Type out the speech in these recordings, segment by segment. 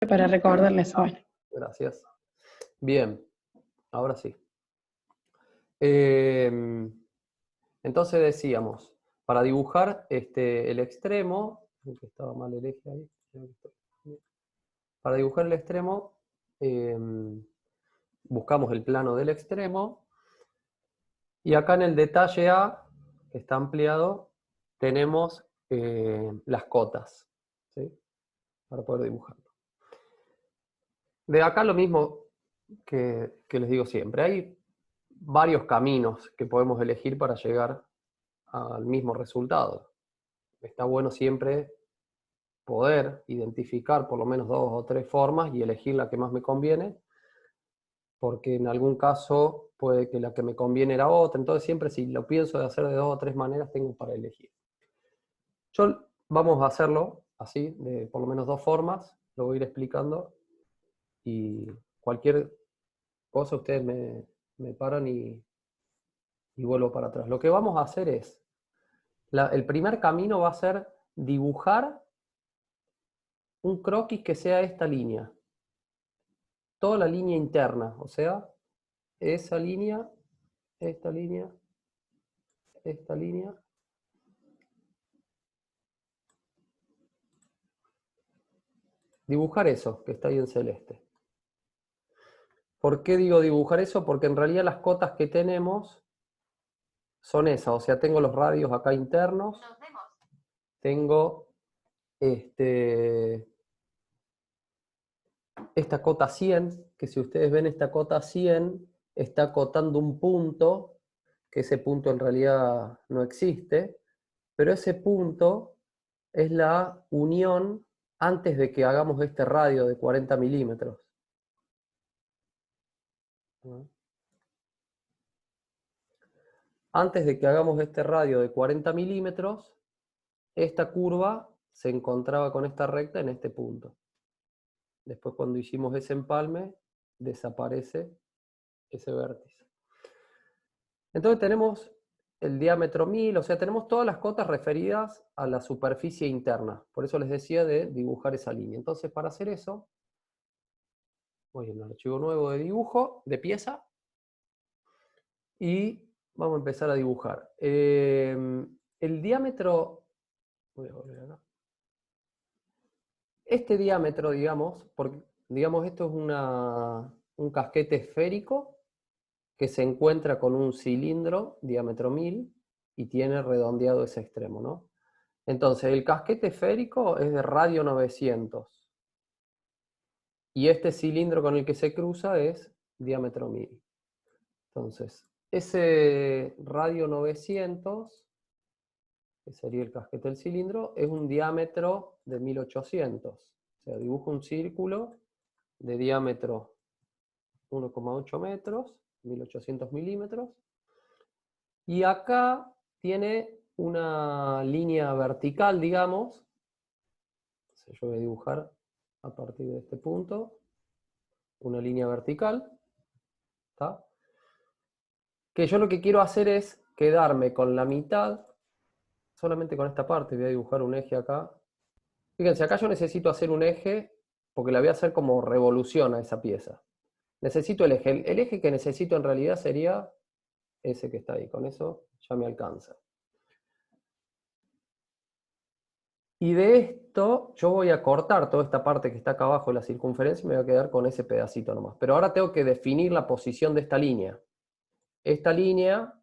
para recordarles hoy. Gracias. Bien, ahora sí. Entonces decíamos, para dibujar el extremo, que estaba mal el eje ahí, para dibujar el extremo, buscamos el plano del extremo, y acá en el detalle A, que está ampliado, tenemos las cotas, ¿sí? Para poder dibujarlo. De acá lo mismo que les digo siempre, hay varios caminos que podemos elegir para llegar al mismo resultado. Está bueno siempre poder identificar por lo menos 2 o 3 formas y elegir la que más me conviene, porque en algún caso puede que la que me conviene era otra, entonces siempre si lo pienso de hacer de 2 o 3 maneras tengo para elegir. Vamos a hacerlo así, de por lo menos 2 formas, lo voy a ir explicando y cualquier cosa ustedes me paran y vuelvo para atrás. Lo que vamos a hacer es, el primer camino va a ser dibujar un croquis que sea esta línea. Toda la línea interna, o sea, esa línea, esta línea, esta línea. Dibujar eso que está ahí en celeste. ¿Por qué digo dibujar eso? Porque en realidad las cotas que tenemos son esas, o sea, tengo los radios acá internos, tengo esta cota 100, que si ustedes ven esta cota 100, está acotando un punto, que ese punto en realidad no existe, pero ese punto es la unión antes de que hagamos este radio de 40 milímetros. Antes de que hagamos este radio de 40 milímetros, esta curva se encontraba con esta recta en este punto. Después cuando hicimos ese empalme, desaparece ese vértice. Entonces tenemos el diámetro 1000, o sea, tenemos todas las cotas referidas a la superficie interna. Por eso les decía de dibujar esa línea. Entonces, para hacer eso, voy en el archivo nuevo de dibujo, de pieza, y vamos a empezar a dibujar. El diámetro, voy a volver acá. Este diámetro, digamos, porque, digamos, esto es un casquete esférico que se encuentra con un cilindro, diámetro 1000, y tiene redondeado ese extremo, ¿no? Entonces, el casquete esférico es de radio 900. Y este cilindro con el que se cruza es diámetro 1000. Entonces, ese radio 900, que sería el casquete del cilindro, es un diámetro de 1800. O sea, dibujo un círculo de diámetro 1,8 metros, 1800 milímetros. Y acá tiene una línea vertical, digamos. Entonces yo voy a dibujar a partir de este punto una línea vertical. ¿Está? Que yo lo que quiero hacer es quedarme con la mitad, solamente con esta parte. Voy a dibujar un eje acá. Fíjense, acá yo necesito hacer un eje porque la voy a hacer como revolución a esa pieza. Necesito el eje. El eje que necesito en realidad sería ese que está ahí. Con eso ya me alcanza. Y de esto yo voy a cortar toda esta parte que está acá abajo de la circunferencia y me voy a quedar con ese pedacito nomás. Pero ahora tengo que definir la posición de esta línea. Esta línea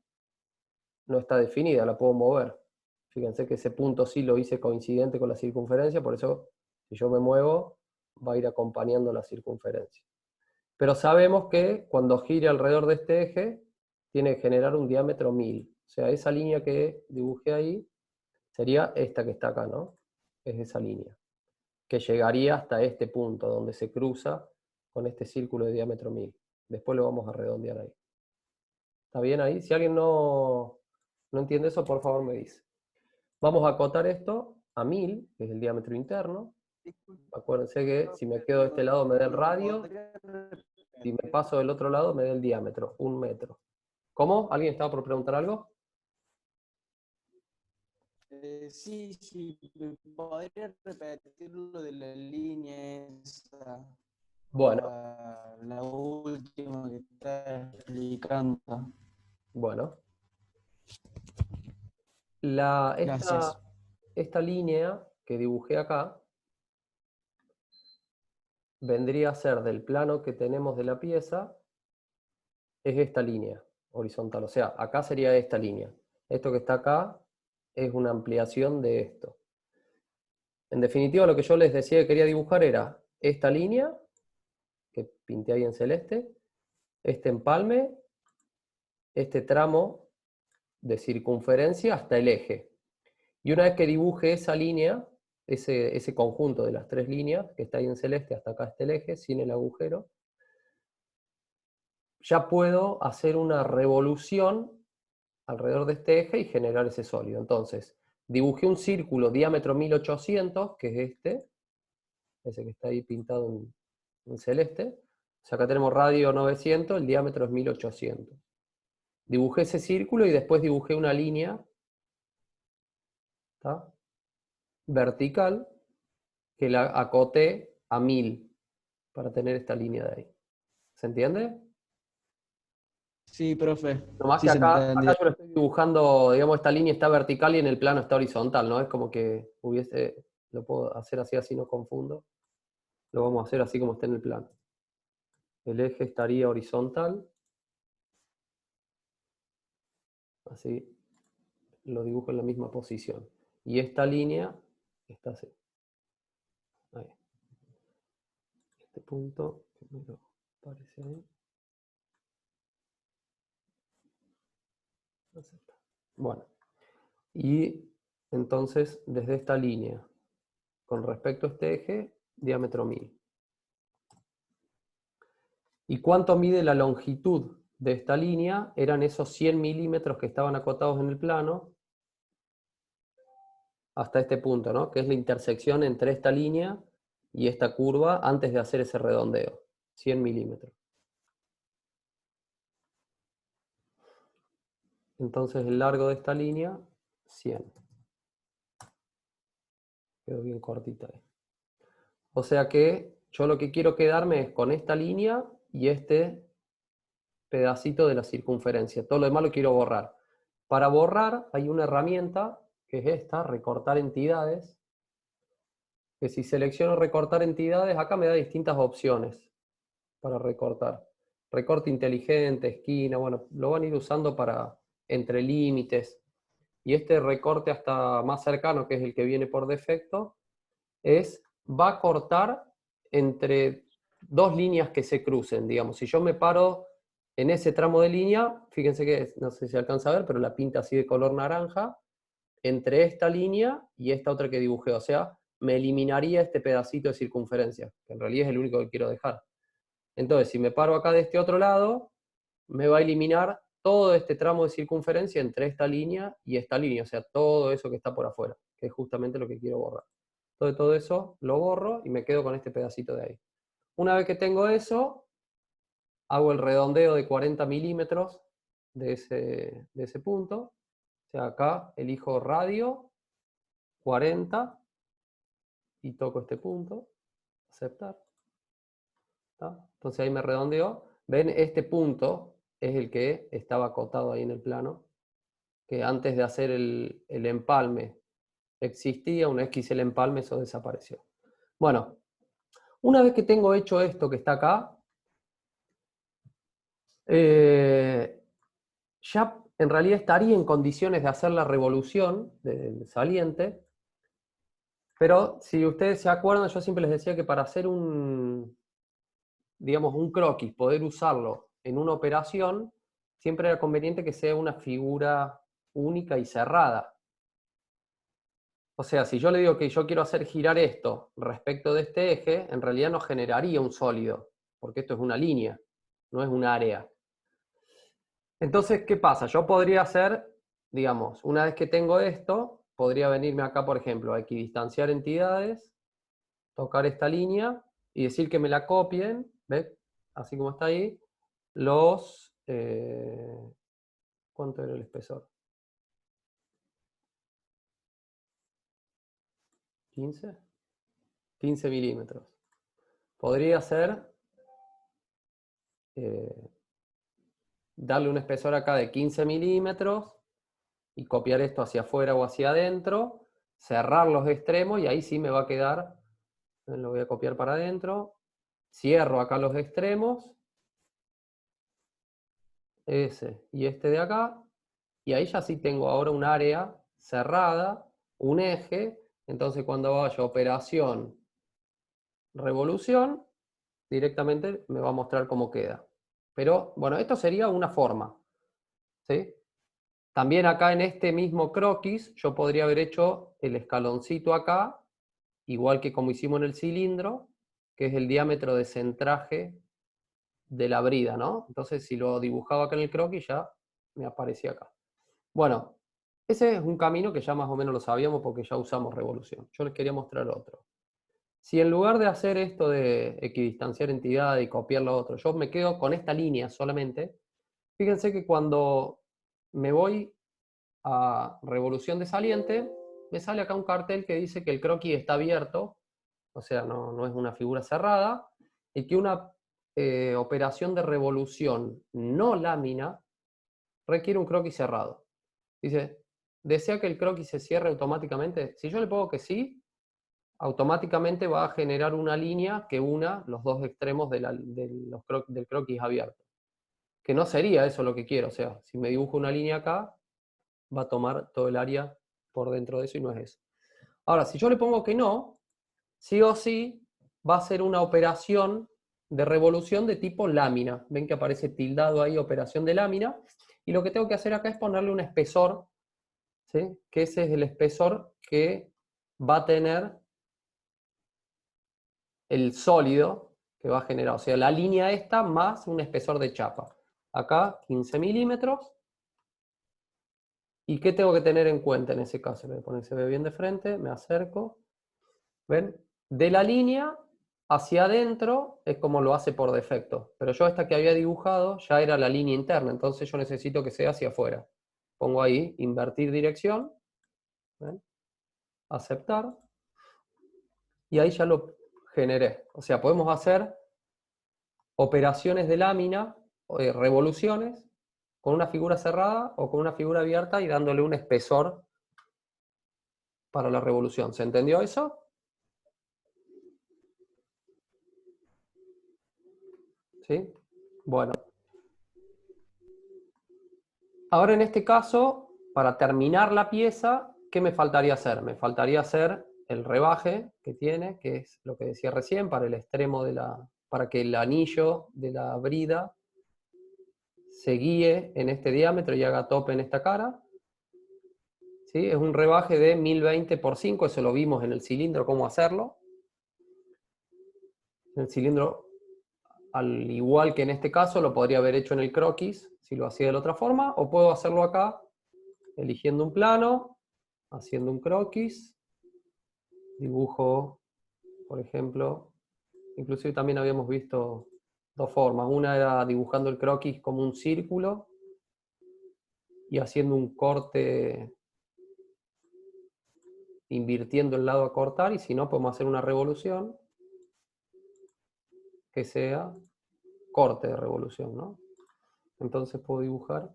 no está definida, la puedo mover. Fíjense que ese punto sí lo hice coincidente con la circunferencia, por eso si yo me muevo va a ir acompañando la circunferencia. Pero sabemos que cuando gire alrededor de este eje tiene que generar un diámetro 1000. O sea, esa línea que dibujé ahí sería esta que está acá, ¿no? Es esa línea, que llegaría hasta este punto donde se cruza con este círculo de diámetro 1000. Después lo vamos a redondear ahí. ¿Está bien ahí? Si alguien no entiende eso, por favor me dice. Vamos a acotar esto a 1000, que es el diámetro interno. Acuérdense que si me quedo de este lado me da el radio, si me paso del otro lado me da el diámetro, 1 metro. ¿Cómo? ¿Alguien estaba por preguntar algo? Sí, sí, ¿podría repetir lo de la línea esa? Bueno, La última que está explicando. bueno. Gracias. Esta línea que dibujé acá vendría a ser del plano que tenemos de la pieza, es esta línea horizontal. O sea, acá sería esta línea. Esto que está acá es una ampliación de esto. En definitiva, lo que yo les decía que quería dibujar era esta línea, que pinté ahí en celeste, este empalme, este tramo de circunferencia hasta el eje. Y una vez que dibuje esa línea, ese conjunto de las tres líneas, que está ahí en celeste, hasta acá está el eje, sin el agujero, ya puedo hacer una revolución alrededor de este eje y generar ese sólido. Entonces, dibujé un círculo diámetro 1800, que es ese que está ahí pintado en celeste. O sea, acá tenemos radio 900, el diámetro es 1800. Dibujé ese círculo y después dibujé una línea, ¿tá?, vertical, que la acoté a 1000 para tener esta línea de ahí. ¿Se entiende? Sí, profe. Nomás Sí que se acá entendió. yo lo estoy dibujando, digamos, esta línea está vertical y en el plano está horizontal, ¿no? Es como que hubiese, lo puedo hacer así, así no confundo. Lo vamos a hacer así como está en el plano. El eje estaría horizontal. Así lo dibujo en la misma posición. Y esta línea está así. Ahí. Este punto, primero aparece ahí. Bueno, y entonces desde esta línea, con respecto a este eje, diámetro 1000. ¿Y cuánto mide la longitud de esta línea? Eran esos 100 milímetros que estaban acotados en el plano hasta este punto, ¿no? Que es la intersección entre esta línea y esta curva antes de hacer ese redondeo. 100 milímetros. Entonces el largo de esta línea, 100. Quedó bien cortita ahí. O sea que yo lo que quiero quedarme es con esta línea y este pedacito de la circunferencia. Todo lo demás lo quiero borrar. Para borrar hay una herramienta, que es esta, recortar entidades, que si selecciono recortar entidades, acá me da distintas opciones para recortar. Recorte inteligente, esquina, bueno, lo van a ir usando para entre límites. Y este recorte hasta más cercano, que es el que viene por defecto, va a cortar entre dos líneas que se crucen, digamos. Si yo me paro en ese tramo de línea, fíjense que, no sé si alcanza a ver, pero la pinta así de color naranja, entre esta línea y esta otra que dibujé. O sea, me eliminaría este pedacito de circunferencia, que en realidad es el único que quiero dejar. Entonces, si me paro acá de este otro lado, me va a eliminar todo este tramo de circunferencia entre esta línea y esta línea, o sea, todo eso que está por afuera, que es justamente lo que quiero borrar. Entonces todo eso lo borro y me quedo con este pedacito de ahí. Una vez que tengo eso, hago el redondeo de 40 milímetros de ese punto. O sea, acá elijo radio, 40, y toco este punto, aceptar. ¿Tá? Entonces ahí me redondeo. ¿Ven? Este punto es el que estaba acotado ahí en el plano, que antes de hacer el empalme existía, una vez que hice el empalme eso desapareció. Bueno, una vez que tengo hecho esto que está acá, ya en realidad estaría en condiciones de hacer la revolución del saliente, pero si ustedes se acuerdan, yo siempre les decía que para hacer digamos, un croquis, poder usarlo en una operación, siempre era conveniente que sea una figura única y cerrada. O sea, si yo le digo que yo quiero hacer girar esto respecto de este eje, en realidad no generaría un sólido, porque esto es una línea, no es un área. Entonces, ¿qué pasa? Yo podría hacer, digamos, una vez que tengo esto, podría venirme acá, por ejemplo, a equidistanciar entidades, tocar esta línea y decir que me la copien, ¿ves? Así como está ahí, ¿cuánto era el espesor? 15, 15 milímetros. Podría ser darle un espesor acá de 15 milímetros y copiar esto hacia afuera o hacia adentro, cerrar los extremos y ahí sí me va a quedar, lo voy a copiar para adentro, cierro acá los extremos, ese y este de acá, y ahí ya sí tengo ahora un área cerrada, un eje, entonces cuando vaya operación, revolución, directamente me va a mostrar cómo queda. Pero bueno, esto sería una forma, ¿sí? También acá en este mismo croquis yo podría haber hecho el escaloncito acá, igual que como hicimos en el cilindro, que es el diámetro de centraje de la brida, ¿no? Entonces si lo dibujaba acá en el croquis ya me aparecía acá. Bueno, ese es un camino que ya más o menos lo sabíamos porque ya usamos revolución. Yo les quería mostrar otro. Si en lugar de hacer esto de equidistanciar entidad y copiar lo otro, yo me quedo con esta línea solamente, fíjense que cuando me voy a revolución de saliente, me sale acá un cartel que dice que el croquis está abierto, o sea, no es una figura cerrada, y que una operación de revolución no lámina requiere un croquis cerrado. Dice, ¿desea que el croquis se cierre automáticamente? Si yo le pongo que sí, automáticamente va a generar una línea que una los dos extremos del croquis abierto. Que no sería eso lo que quiero, o sea, si me dibujo una línea acá, va a tomar todo el área por dentro de eso y no es eso. Ahora, si yo le pongo que no, sí o sí va a ser una operación de revolución de tipo lámina. Ven que aparece tildado ahí, operación de lámina. Y lo que tengo que hacer acá es ponerle un espesor, ¿sí? Que ese es el espesor que va a tener el sólido que va a generar. O sea, la línea esta más un espesor de chapa. Acá 15 milímetros. ¿Y qué tengo que tener en cuenta en ese caso? Voy a poner, se ve bien de frente, me acerco. ¿Ven? De la línea hacia adentro es como lo hace por defecto. Pero yo esta que había dibujado ya era la línea interna, entonces yo necesito que sea hacia afuera. Pongo ahí, invertir dirección. ¿Ven? Aceptar. Y ahí ya lo generé. O sea, podemos hacer operaciones de lámina, revoluciones, con una figura cerrada o con una figura abierta y dándole un espesor para la revolución. ¿Se entendió eso? ¿Sí? Bueno. Ahora en este caso, para terminar la pieza, ¿qué me faltaría hacer? Me faltaría hacer el rebaje que tiene, que es lo que decía recién, para el extremo de para que el anillo de la brida se guíe en este diámetro y haga tope en esta cara. ¿Sí? Es un rebaje de 1020 por 5, eso lo vimos en el cilindro, cómo hacerlo. En el cilindro, al igual que en este caso, lo podría haber hecho en el croquis, si lo hacía de la otra forma, o puedo hacerlo acá, eligiendo un plano, haciendo un croquis, dibujo, por ejemplo, inclusive también habíamos visto dos formas. Una era dibujando el croquis como un círculo y haciendo un corte invirtiendo el lado a cortar, y si no, podemos hacer una revolución que sea corte de revolución, ¿no? Entonces puedo dibujar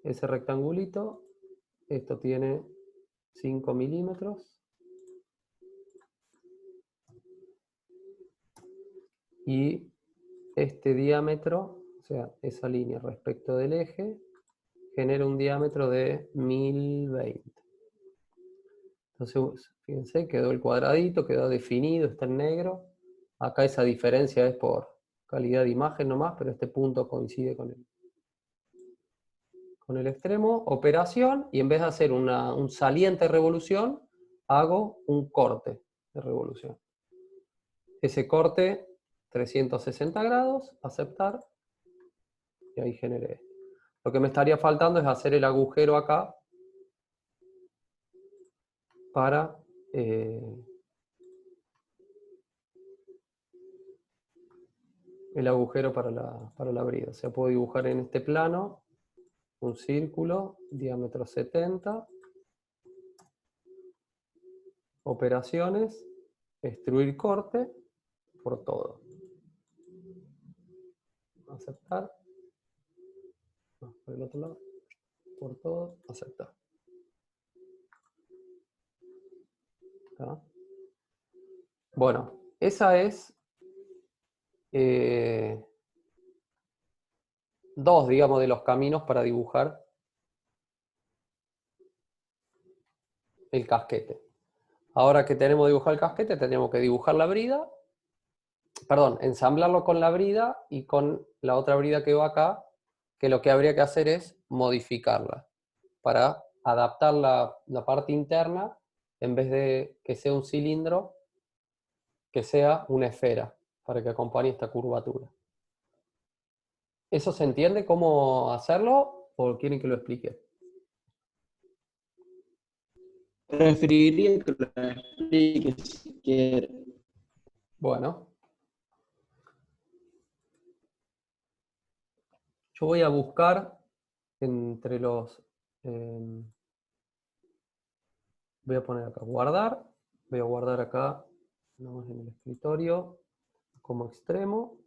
ese rectangulito, esto tiene 5 milímetros, y este diámetro, o sea, esa línea respecto del eje, genera un diámetro de 1020. Entonces, fíjense, quedó el cuadradito, quedó definido, está en negro. Acá esa diferencia es por calidad de imagen nomás, pero este punto coincide con el extremo. Operación, y en vez de hacer un saliente revolución, hago un corte de revolución. Ese corte, 360 grados, aceptar, y ahí generé. Lo que me estaría faltando es hacer el agujero acá para el agujero para la brida. O sea, puedo dibujar en este plano un círculo, diámetro 70. operaciones, extruir corte, por todo. Aceptar. No, por el otro lado. Por todo, aceptar. ¿Está? Bueno, esa es dos, digamos, de los caminos para dibujar el casquete. Ahora que tenemos dibujado el casquete, tenemos que dibujar la brida, perdón, ensamblarlo con la brida y con la otra brida que va acá, que lo que habría que hacer es modificarla para adaptar la parte interna, en vez de que sea un cilindro, que sea una esfera, para que acompañe esta curvatura. ¿Eso se entiende cómo hacerlo o quieren que lo explique? Preferiría que lo explique si quiere. Bueno, yo voy a buscar entre los... voy a poner acá guardar, voy a guardar acá, nomás en el escritorio, como extremo.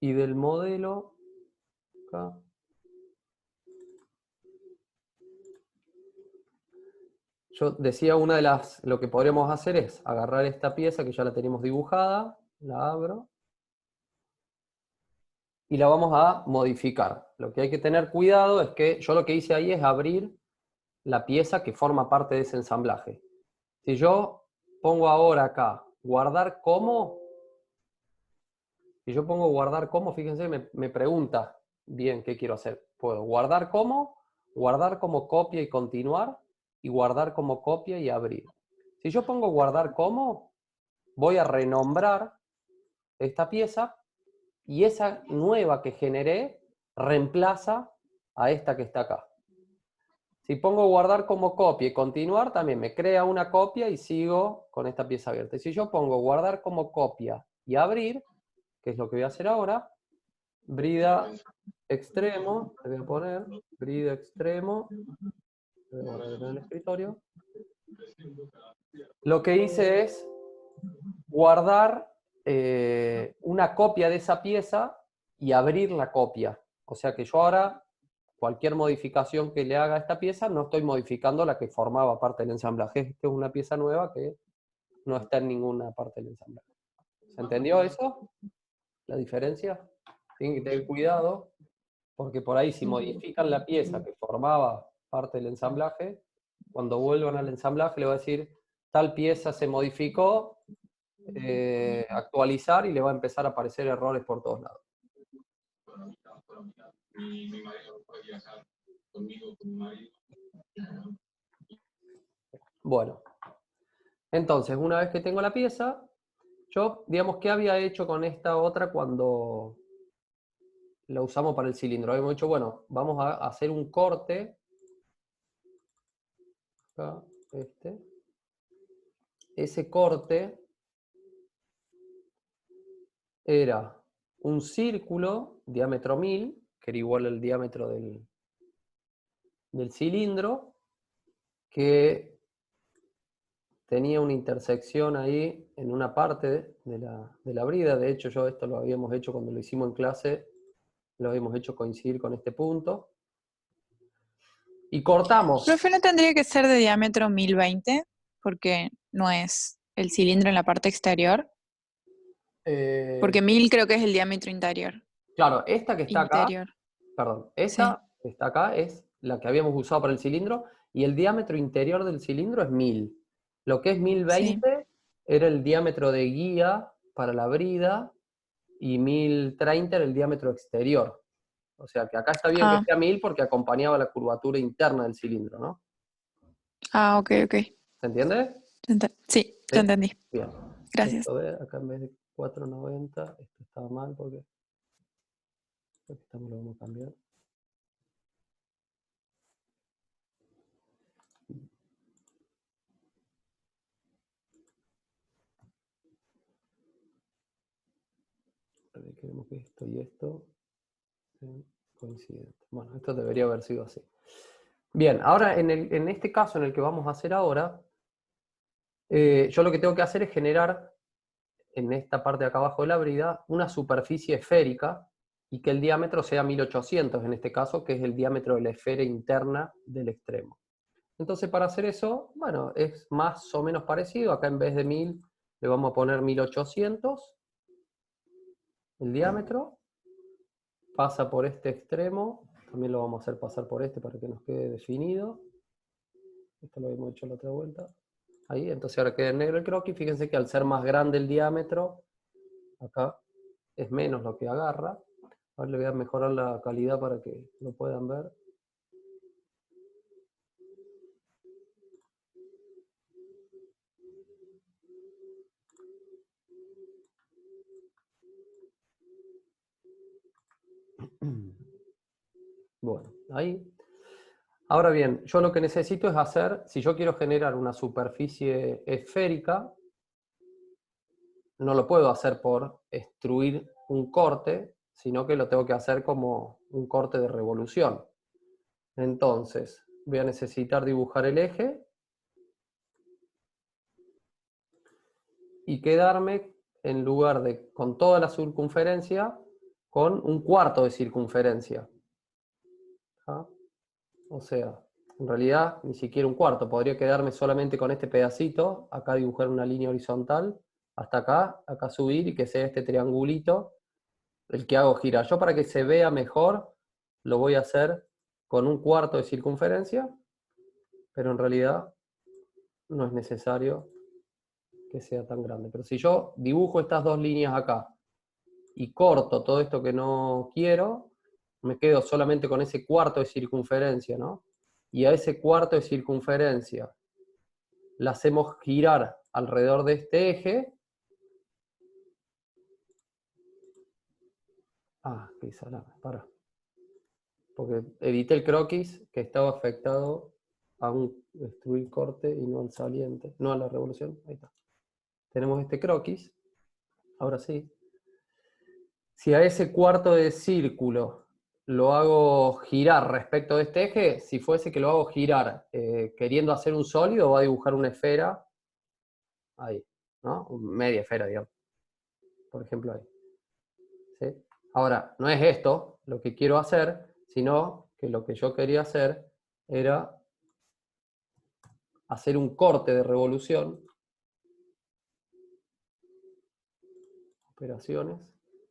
Y del modelo, acá. Yo decía, lo que podríamos hacer es agarrar esta pieza que ya la tenemos dibujada, la abro, y la vamos a modificar. Lo que hay que tener cuidado es que yo lo que hice ahí es abrir la pieza que forma parte de ese ensamblaje. Si yo pongo ahora acá, guardar como, si yo pongo guardar como, fíjense, me pregunta bien qué quiero hacer. Puedo guardar como copia y continuar, y guardar como copia y abrir. Si yo pongo guardar como, voy a renombrar esta pieza y esa nueva que generé reemplaza a esta que está acá. Si pongo guardar como copia y continuar, también me crea una copia y sigo con esta pieza abierta. Y si yo pongo guardar como copia y abrir, que es lo que voy a hacer ahora, brida extremo, le voy a poner brida extremo, voy a guardar en el escritorio. Lo que hice es guardar una copia de esa pieza y abrir la copia. O sea que yo ahora, cualquier modificación que le haga a esta pieza, no estoy modificando la que formaba parte del ensamblaje. Esta es una pieza nueva que no está en ninguna parte del ensamblaje. ¿Se entendió eso? ¿La diferencia? Tienen que tener cuidado, porque por ahí si modifican la pieza que formaba parte del ensamblaje, cuando vuelvan al ensamblaje le va a decir, tal pieza se modificó, actualizar y le va a empezar a aparecer errores por todos lados. Bueno, entonces una vez que tengo la pieza, yo, digamos, ¿qué había hecho con esta otra cuando la usamos para el cilindro? Habíamos dicho, bueno, vamos a hacer un corte. Acá, ese corte era un círculo, diámetro 1000, que era igual al diámetro del cilindro, que tenía una intersección ahí en una parte de la brida. De hecho, esto lo habíamos hecho cuando lo hicimos en clase, lo habíamos hecho coincidir con este punto. Y cortamos. Profe, ¿no tendría que ser de diámetro 1020? Porque no es el cilindro en la parte exterior. Porque 1000 creo que es el diámetro interior. Claro, esta que está acá, Interior. perdón, esta que está acá es la que habíamos usado para el cilindro y el diámetro interior del cilindro es 1000. Lo que es 1020 era el diámetro de guía para la brida y 1030 era el diámetro exterior. O sea que acá está bien que sea 1000 porque acompañaba la curvatura interna del cilindro, ¿no? Ah, ok, ok. ¿Se entiende? Sí, te entendí. Bien. Gracias. Esto, acá en vez de 490, esto estaba mal porque estamos, lo vamos a cambiar. queremos que esto y esto sean coincidentes. Bueno, esto debería haber sido así. Bien, ahora en este caso en el que vamos a hacer ahora, yo lo que tengo que hacer es generar, en esta parte de acá abajo de la brida, una superficie esférica y que el diámetro sea 1800 en este caso, que es el diámetro de la esfera interna del extremo. Entonces para hacer eso, bueno, es más o menos parecido. Acá en vez de 1000 le vamos a poner 1800, el diámetro. Pasa por este extremo, también lo vamos a hacer pasar por este para que nos quede definido. Esto lo habíamos hecho la otra vuelta. Ahí, entonces ahora queda en negro el croquis. Fíjense que al ser más grande el diámetro, acá es menos lo que agarra. Ahora le voy a mejorar la calidad para que lo puedan ver. Bueno, ahí. Ahora bien, yo lo que necesito es hacer, si yo quiero generar una superficie esférica, no lo puedo hacer por extruir un corte, sino que lo tengo que hacer como un corte de revolución. Entonces, voy a necesitar dibujar el eje y quedarme, en lugar de con toda la circunferencia, con un cuarto de circunferencia. ¿Ah? O sea, en realidad ni siquiera un cuarto, podría quedarme solamente con este pedacito, acá dibujar una línea horizontal, hasta acá, acá subir y que sea este triangulito el que hago girar. Yo para que se vea mejor lo voy a hacer con un cuarto de circunferencia, pero en realidad no es necesario que sea tan grande. Pero si yo dibujo estas dos líneas acá y corto todo esto que no quiero, me quedo solamente con ese cuarto de circunferencia, ¿no? Y a ese cuarto de circunferencia la hacemos girar alrededor de este eje. Ah, qué salame, para. Porque edité el croquis que estaba afectado a un extruir corte y no al saliente, no a la revolución. Ahí está. Tenemos este croquis. Ahora sí. Si a ese cuarto de círculo lo hago girar respecto de este eje, si fuese que lo hago girar queriendo hacer un sólido, va a dibujar una esfera ahí, ¿no? Media esfera, digamos. Por ejemplo ahí. ¿Sí? Ahora, no es esto lo que quiero hacer, sino que lo que yo quería hacer era hacer un corte de revolución. Operaciones.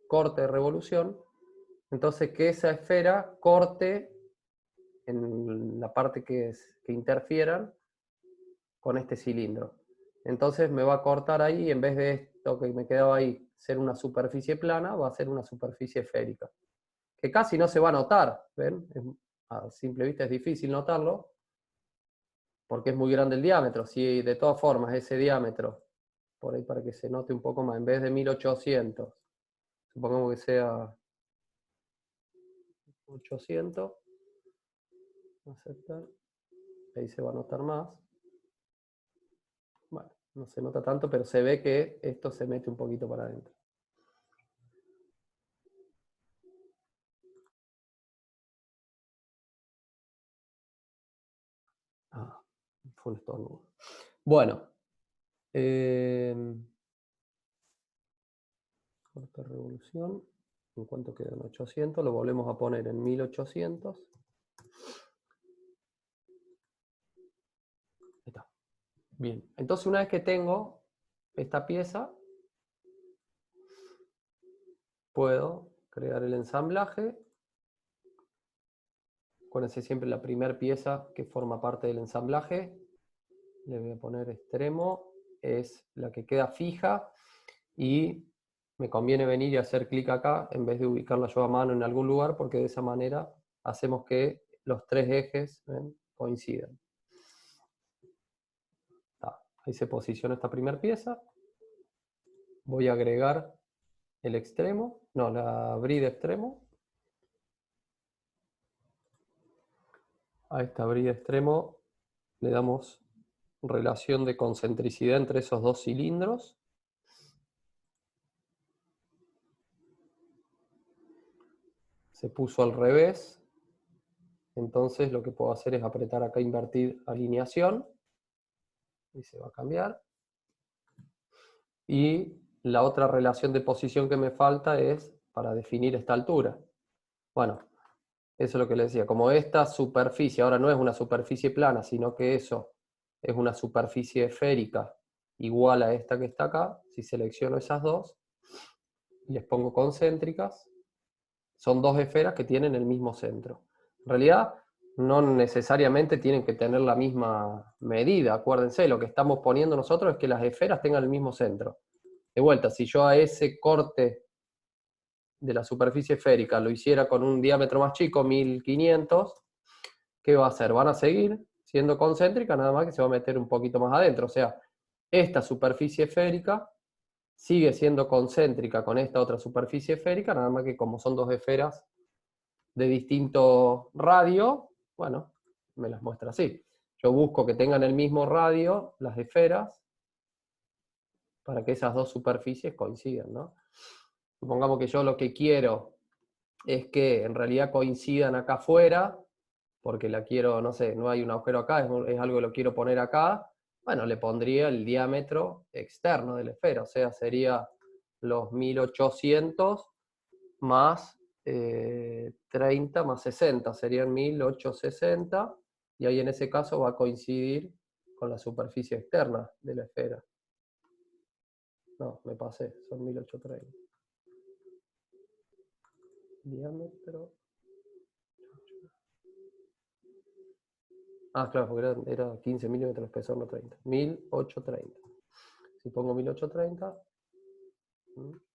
Corte de revolución. Entonces que esa esfera corte en la parte que interfieran con este cilindro. Entonces me va a cortar ahí, en vez de esto que me quedaba ahí ser una superficie plana, va a ser una superficie esférica. Que casi no se va a notar, ¿ven? A simple vista es difícil notarlo, porque es muy grande el diámetro. Si de todas formas ese diámetro, por ahí para que se note un poco más, en vez de 1800, supongamos que sea 800, aceptar, ahí se va a notar más. Bueno, no se nota tanto, pero se ve que esto se mete un poquito para adentro. Ah, fue un estornudo. Bueno. Corta revolución. ¿En cuánto queda? En 800. Lo volvemos a poner en 1800. Ahí está. Bien. Entonces una vez que tengo esta pieza, puedo crear el ensamblaje. Acuérdense siempre la primera pieza que forma parte del ensamblaje. Le voy a poner extremo. Es la que queda fija. Y me conviene venir y hacer clic acá en vez de ubicarla yo a mano en algún lugar, porque de esa manera hacemos que los tres ejes, ¿ven?, coincidan. Ahí se posiciona esta primera pieza. Voy a agregar el extremo, no, la brida extremo. A esta brida extremo le damos relación de concentricidad entre esos dos cilindros. se puso al revés. Entonces lo que puedo hacer es apretar acá, invertir alineación. Y se va a cambiar. Y la otra relación de posición que me falta es para definir esta altura. Bueno, eso es lo que le decía. Como esta superficie ahora no es una superficie plana, sino que eso es una superficie esférica igual a esta que está acá, si selecciono esas dos y les pongo concéntricas, son dos esferas que tienen el mismo centro. En realidad, no necesariamente tienen que tener la misma medida. Acuérdense, lo que estamos poniendo nosotros es que las esferas tengan el mismo centro. De vuelta, si yo a ese corte de la superficie esférica lo hiciera con un diámetro más chico, 1500, ¿qué va a hacer? Van a seguir siendo concéntricas, nada más que se va a meter un poquito más adentro. O sea, esta superficie esférica sigue siendo concéntrica con esta otra superficie esférica, nada más que como son dos esferas de distinto radio, bueno, me las muestra así. Yo busco que tengan el mismo radio, las esferas, para que esas dos superficies coincidan, ¿no? Supongamos que yo lo que quiero es que en realidad coincidan acá afuera, porque la quiero, no sé, no hay un agujero acá, es algo que lo quiero poner acá, bueno, le pondría el diámetro externo de la esfera, o sea, sería los 1800 más 30 más 60, serían 1860, y ahí en ese caso va a coincidir con la superficie externa de la esfera. No, me pasé, son 1830. Diámetro. Ah, claro, porque era 15 milímetros de espesor, no 30. 1830. Si pongo 1830,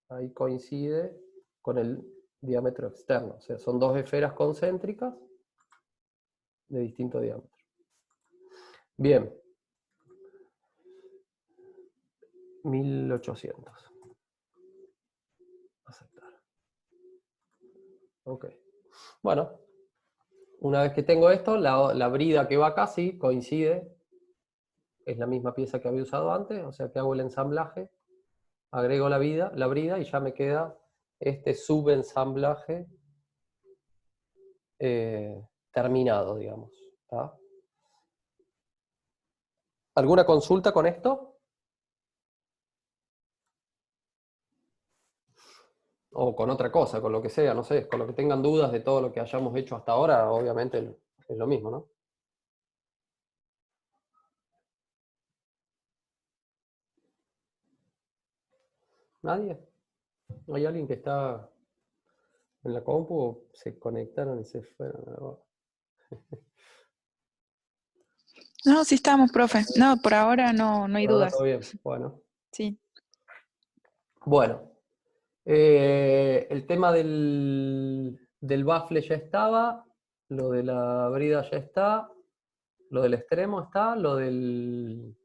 ahí coincide con el diámetro externo. O sea, son dos esferas concéntricas de distinto diámetro. Bien. 1800. Aceptar. Ok. Bueno, una vez que tengo esto, la brida que va acá sí coincide. Es la misma pieza que había usado antes, o sea que hago el ensamblaje, agrego la brida y ya me queda este subensamblaje terminado, digamos. ¿Tá? ¿Alguna consulta con esto? O con otra cosa, con lo que sea, no sé, con lo que tengan dudas de todo lo que hayamos hecho hasta ahora, obviamente es lo mismo, ¿no? ¿Nadie? ¿Hay alguien que está en la compu o se conectaron y se fueron? No, sí estamos, profe. No, por ahora no hay Ahora dudas. todo bien, bueno. Sí. Bueno, el tema del bafle ya estaba, lo de la brida ya está, lo del extremo está, lo del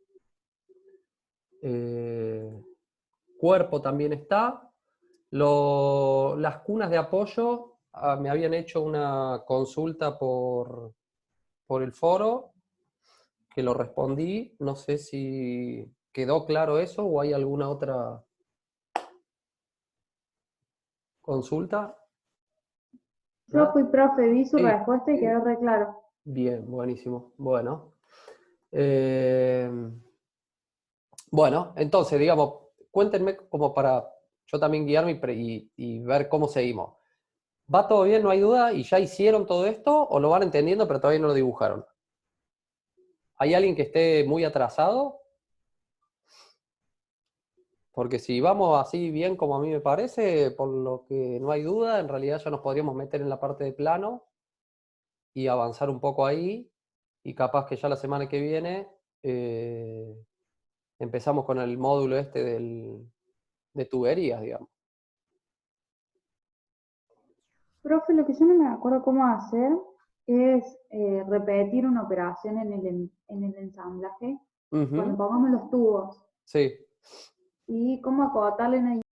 cuerpo también está. Las cunas de apoyo, me habían hecho una consulta por el foro, que lo respondí, no sé si quedó claro eso o hay alguna otra consulta. Yo fui profe, vi su Sí. respuesta y quedó re claro. Bien, buenísimo. Bueno. Bueno, entonces, digamos, cuéntenme como para yo también guiarme y ver cómo seguimos. ¿Va todo bien, no hay duda? ¿Y ya hicieron todo esto? ¿O lo van entendiendo pero todavía no lo dibujaron? ¿Hay alguien que esté muy atrasado? Porque si vamos así bien como a mí me parece, por lo que no hay duda, en realidad ya nos podríamos meter en la parte de plano y avanzar un poco ahí, y capaz que ya la semana que viene empezamos con el módulo este de tuberías, digamos. Profe, lo que yo no me acuerdo cómo hacer es repetir una operación en el ensamblaje cuando pongamos los tubos Sí. y cómo acotarle en el